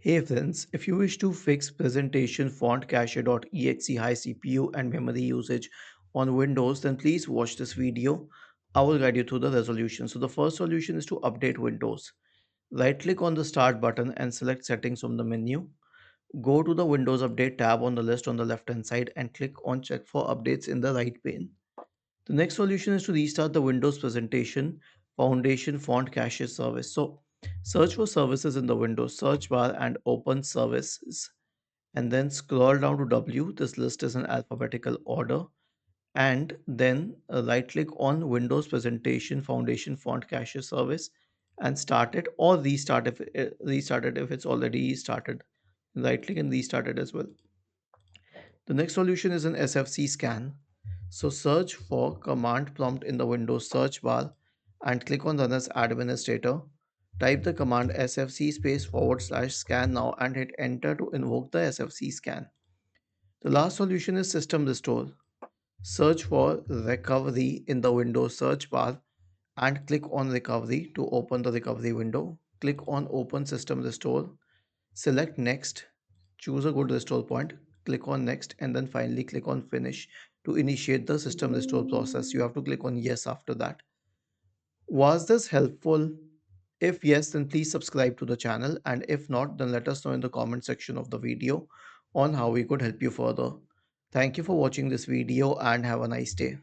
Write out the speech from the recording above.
Hey friends, if you wish to fix Presentationfontcache.exe high CPU and memory usage on Windows, then please watch this video. I will guide you through the resolution. So the first solution is to update Windows. Right click on the start button and select settings from the menu. Go to the Windows Update tab on the list on the left hand side and click on check for updates in the right pane. The next solution is to restart the Windows Presentation Foundation Font Cache service. So search for services in the Windows search bar and open services and then scroll down to W. This list is in alphabetical order and then right click on Windows Presentation Foundation Font Cache service and start it or restart it if it's already started. Right click and restart it as well. The next solution is an SFC scan. So search for command prompt in the Windows search bar and click on run as administrator. Type the command sfc space forward slash scan now and hit enter to invoke the SFC scan. The last solution is system restore. Search for recovery in the Windows search bar and click on recovery to open the recovery window. Click on open system restore. Select next, choose a good restore point, click on next, and then finally click on finish to initiate the system restore process. You have to click on yes after that. Was this helpful? If yes, then please subscribe to the channel, and if not, then let us know in the comment section of the video on how we could help you further. Thank you for watching this video and have a nice day.